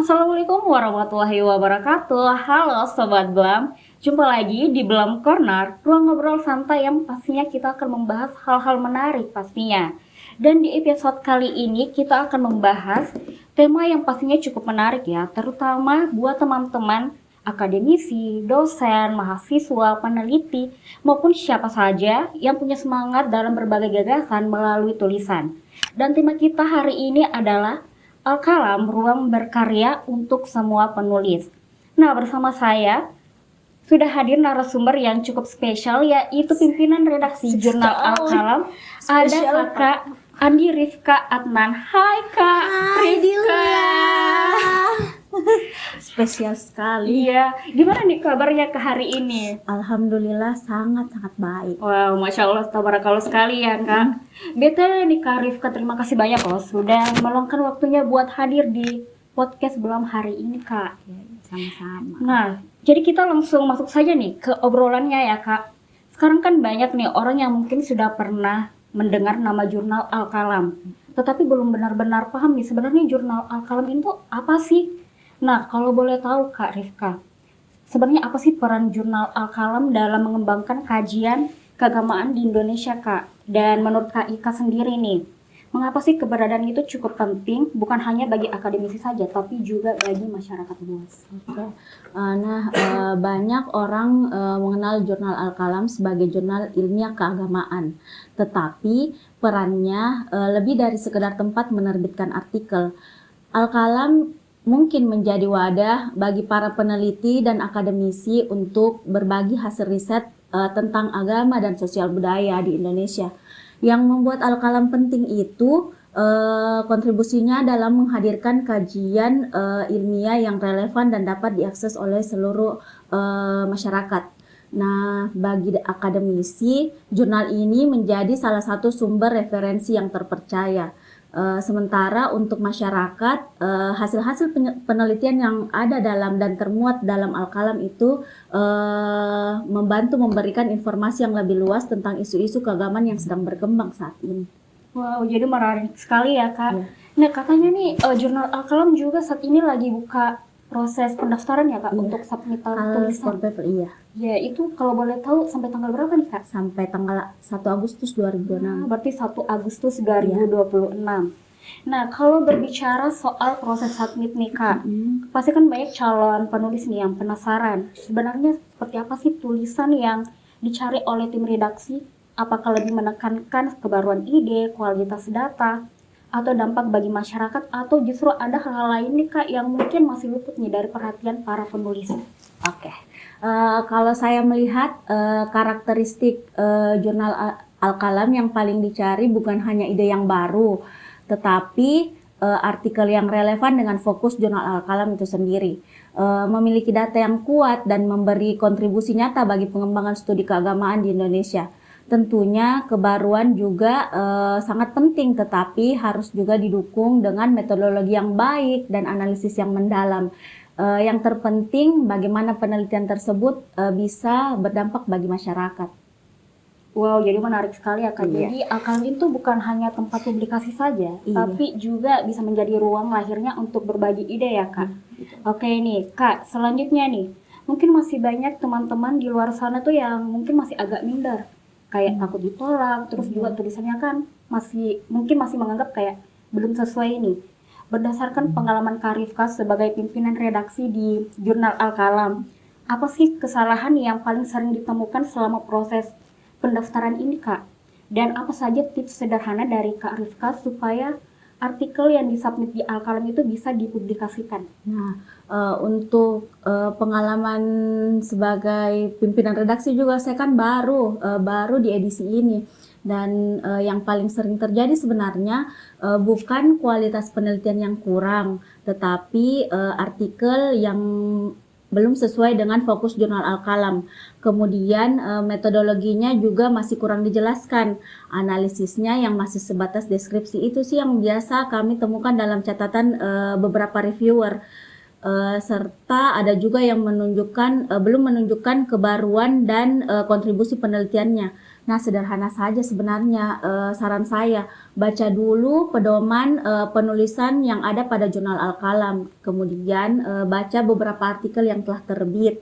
Assalamualaikum warahmatullahi wabarakatuh. Halo Sobat Belam, jumpa lagi di Belam Corner, ruang ngobrol santai yang pastinya kita akan membahas hal-hal menarik pastinya. Dan di episode kali ini kita akan membahas tema yang pastinya cukup menarik ya, terutama buat teman-teman akademisi, dosen, mahasiswa, peneliti, maupun siapa saja yang punya semangat dalam berbagai gagasan melalui tulisan. Dan tema kita hari ini adalah Al-Qalam, ruang berkarya untuk semua penulis. Nah, bersama saya sudah hadir narasumber yang cukup spesial, yaitu pimpinan redaksi Jurnal Al-Qalam, ada Kakak Andi Rifka Adnan. Hai Kak Rifka. Spesial sekali. Iya, gimana nih kabarnya ke hari ini? Alhamdulillah sangat-sangat baik. Wow, Masya Allah, tabarakallah sekali ya Kak. BTW nih Kak Rifka, terima kasih banyak loh sudah meluangkan waktunya buat hadir di podcast Belam hari ini Kak. Sama-sama. Nah, jadi kita langsung masuk saja nih ke obrolannya ya Kak. Sekarang kan banyak nih orang yang mungkin sudah pernah mendengar nama Jurnal Al-Qalam, tetapi belum benar-benar paham nih sebenarnya Jurnal Al-Qalam itu apa sih? Nah, kalau boleh tahu Kak Rifka, sebenarnya apa sih peran Jurnal Al-Qalam dalam mengembangkan kajian keagamaan di Indonesia Kak? Dan menurut Kak Ika sendiri nih, mengapa sih keberadaan itu cukup penting bukan hanya bagi akademisi saja, tapi juga bagi masyarakat luas? Oke. Banyak orang mengenal Jurnal Al-Qalam sebagai jurnal ilmiah keagamaan, tetapi perannya lebih dari sekedar tempat menerbitkan artikel. Al-Qalam mungkin menjadi wadah bagi para peneliti dan akademisi untuk berbagi hasil riset tentang agama dan sosial budaya di Indonesia. Yang membuat Al-Qalam penting itu kontribusinya dalam menghadirkan kajian ilmiah yang relevan dan dapat diakses oleh seluruh masyarakat. Nah, bagi akademisi, jurnal ini menjadi salah satu sumber referensi yang terpercaya. Sementara untuk masyarakat, hasil-hasil penelitian yang ada dalam dan termuat dalam Al-Qalam itu membantu memberikan informasi yang lebih luas tentang isu-isu keagamaan yang sedang berkembang saat ini. Wow, jadi menarik sekali ya Kak. Ya. Nah, katanya nih Jurnal Al-Qalam juga saat ini lagi buka proses pendaftaran ya Kak untuk submitan tulisan. Iya. Ya, itu kalau boleh tahu sampai tanggal berapa nih Kak? Sampai tanggal 1 Agustus 2026. Berarti 1 Agustus 2026. Nah, kalau berbicara soal proses submit nih Kak, pasti kan banyak calon penulis nih yang penasaran. Sebenarnya seperti apa sih tulisan yang dicari oleh tim redaksi? Apakah lebih menekankan kebaruan ide, kualitas data, atau dampak bagi masyarakat, atau justru ada hal-hal lain nih Kak yang mungkin masih luput nih dari perhatian para penulis? Oke. Kalau saya melihat karakteristik jurnal Al-Qalam yang paling dicari bukan hanya ide yang baru, tetapi artikel yang relevan dengan fokus jurnal Al-Qalam itu sendiri. Memiliki data yang kuat dan memberi kontribusi nyata bagi pengembangan studi keagamaan di Indonesia. Tentunya kebaruan juga sangat penting, tetapi harus juga didukung dengan metodologi yang baik dan analisis yang mendalam. Yang terpenting bagaimana penelitian tersebut bisa berdampak bagi masyarakat. Wow, jadi menarik sekali ya Kak. Iya. Jadi Al-Qalam itu bukan hanya tempat publikasi saja, tapi juga bisa menjadi ruang lahirnya untuk berbagi ide ya Kak. Oke nih Kak, selanjutnya nih, mungkin masih banyak teman-teman di luar sana tuh yang mungkin masih agak minder, kayak takut ditolak, terus juga tulisannya kan masih menganggap kayak belum sesuai nih. Berdasarkan pengalaman Kak Rifka sebagai pimpinan redaksi di Jurnal Al-Qalam, apa sih kesalahan yang paling sering ditemukan selama proses pendaftaran ini Kak? Dan apa saja tips sederhana dari Kak Rifka supaya artikel yang disubmit di Al-Qalam itu bisa dipublikasikan? Nah, untuk pengalaman sebagai pimpinan redaksi juga saya kan baru di edisi ini, dan yang paling sering terjadi sebenarnya bukan kualitas penelitian yang kurang, tetapi artikel yang belum sesuai dengan fokus jurnal Al-Qalam. Kemudian metodologinya juga masih kurang dijelaskan. Analisisnya yang masih sebatas deskripsi itu sih yang biasa kami temukan dalam catatan beberapa reviewer. Serta ada juga yang belum menunjukkan kebaruan dan kontribusi penelitiannya. Nah, sederhana saja sebenarnya, saran saya, baca dulu pedoman penulisan yang ada pada jurnal Al-Qalam, kemudian baca beberapa artikel yang telah terbit.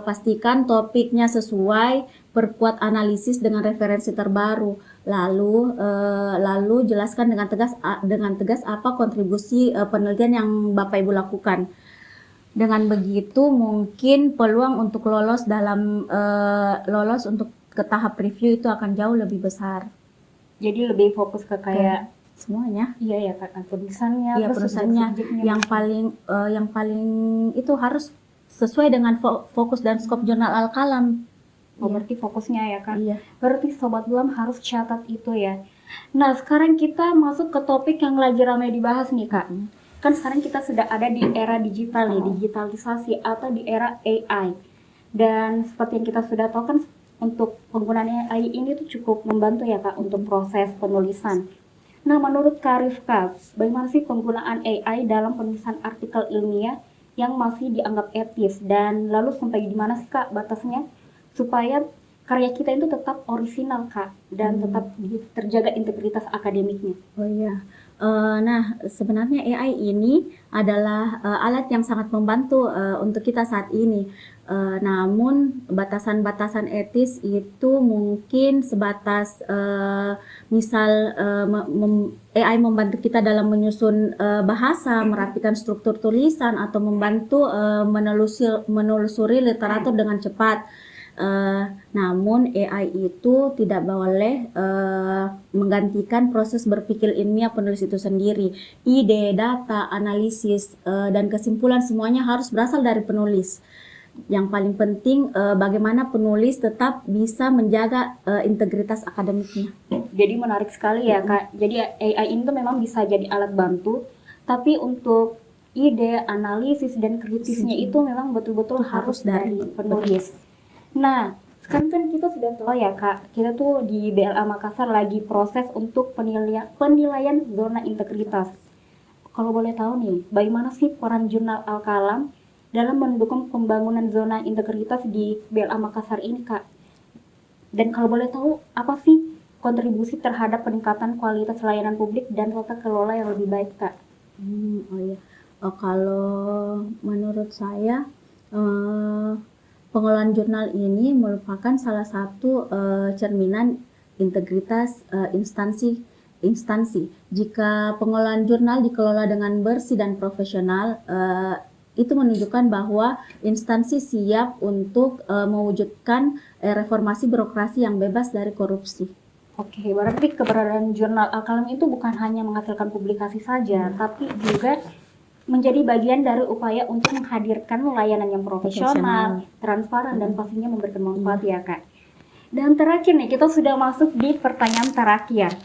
Pastikan topiknya sesuai, perkuat analisis dengan referensi terbaru, lalu jelaskan dengan tegas apa kontribusi penelitian yang Bapak Ibu lakukan. Dengan begitu mungkin peluang untuk lolos untuk ke tahap review itu akan jauh lebih besar. Jadi lebih fokus ke kayak semuanya. Iya ya Kak, tulisannya, Iya, tulisannya yang paling itu harus sesuai dengan fokus dan skop jurnal Al-Qalam. Berarti fokusnya ya Kak. Iya. Berarti Sobat Belam harus catat itu ya. Nah, sekarang kita masuk ke topik yang lagi ramai dibahas nih Kak. Kan sekarang kita sudah ada di era digital nih, digitalisasi atau di era AI. Dan seperti yang kita sudah tahu kan untuk penggunaan AI ini tuh cukup membantu ya Kak untuk proses penulisan. Nah, menurut Kak Rifka, bagaimana sih penggunaan AI dalam penulisan artikel ilmiah yang masih dianggap etis? Dan lalu sampai di mana sih Kak batasnya supaya karya kita itu tetap orisinal Kak dan tetap terjaga integritas akademiknya? Oh iya. Nah, sebenarnya AI ini adalah alat yang sangat membantu untuk kita saat ini. Namun batasan-batasan etis itu mungkin sebatas misal AI membantu kita dalam menyusun bahasa, merapikan struktur tulisan, atau membantu menelusuri literatur dengan cepat. Namun AI itu tidak boleh menggantikan proses berpikir ilmiah penulis itu sendiri. Ide, data, analisis, dan kesimpulan semuanya harus berasal dari penulis. Yang paling penting bagaimana penulis tetap bisa menjaga integritas akademiknya. Jadi menarik sekali ya Kak. Jadi AI ini tuh memang bisa jadi alat bantu, tapi untuk ide, analisis, dan kritisnya itu memang betul-betul harus dari penulis. Nah, sekarang kan kita sudah tahu ya Kak, kita tuh di BLA Makassar lagi proses untuk penilaian zona integritas. Kalau boleh tahu nih, bagaimana sih peran jurnal Al-Qalam dalam mendukung pembangunan zona integritas di BLA Makassar ini Kak? Dan kalau boleh tahu, apa sih kontribusi terhadap peningkatan kualitas layanan publik dan tata kelola yang lebih baik Kak? Kalau menurut saya, pengelolaan jurnal ini merupakan salah satu cerminan integritas instansi. Jika pengelolaan jurnal dikelola dengan bersih dan profesional, itu menunjukkan bahwa instansi siap untuk mewujudkan reformasi birokrasi yang bebas dari korupsi. Oke, berarti keberadaan jurnal Al-Qalam itu bukan hanya menghasilkan publikasi saja, tapi juga menjadi bagian dari upaya untuk menghadirkan layanan yang profesional, transparan, dan pastinya memberikan manfaat ya Kak. Dan terakhir nih, kita sudah masuk di pertanyaan terakhir.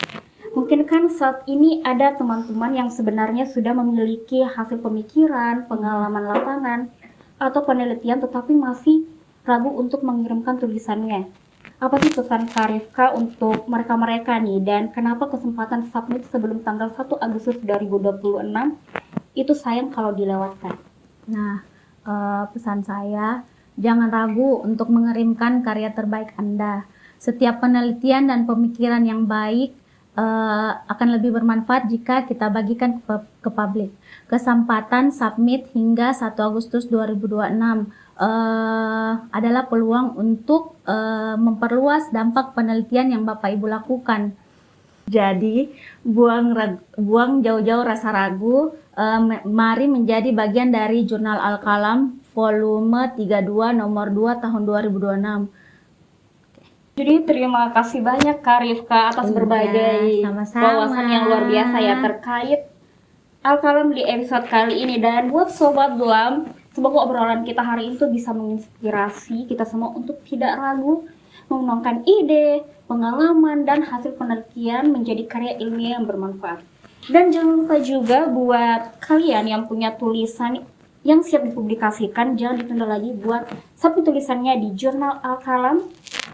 Mungkin kan saat ini ada teman-teman yang sebenarnya sudah memiliki hasil pemikiran, pengalaman lapangan, atau penelitian tetapi masih ragu untuk mengirimkan tulisannya. Apa sih pesan Kak Rifka untuk mereka-mereka nih, dan kenapa kesempatan submit sebelum tanggal 1 Agustus 2026 itu sayang kalau dilewatkan? Nah, pesan saya, jangan ragu untuk mengirimkan karya terbaik Anda. Setiap penelitian dan pemikiran yang baik akan lebih bermanfaat jika kita bagikan ke publik. Kesempatan submit hingga 1 Agustus 2026 adalah peluang untuk memperluas dampak penelitian yang Bapak Ibu lakukan. Jadi, buang jauh-jauh rasa ragu, mari menjadi bagian dari Jurnal Al-Qalam volume 32 nomor 2 tahun 2026. Jadi terima kasih banyak Kak Rifka atas berbagai wawasan yang luar biasa ya terkait Al-Qalam di episode kali ini. Dan buat Sobat Belam, semoga obrolan kita hari ini tuh bisa menginspirasi kita semua untuk tidak ragu mengembangkan ide, pengalaman, dan hasil penelitian menjadi karya ilmiah yang bermanfaat. Dan jangan lupa juga buat kalian yang punya tulisan yang siap dipublikasikan, jangan ditunda lagi buat submit tulisannya di Jurnal Al-Qalam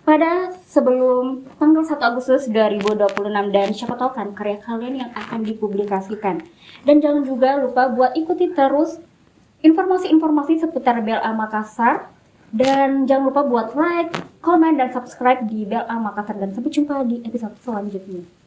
pada sebelum tanggal 1 Agustus 2026, dan siapa tahu kan karya kalian yang akan dipublikasikan. Dan jangan juga lupa buat ikuti terus informasi-informasi seputar BLA Makassar Dan jangan lupa buat like, komen, dan subscribe di Bel A Makassar. Dan sampai jumpa di episode selanjutnya.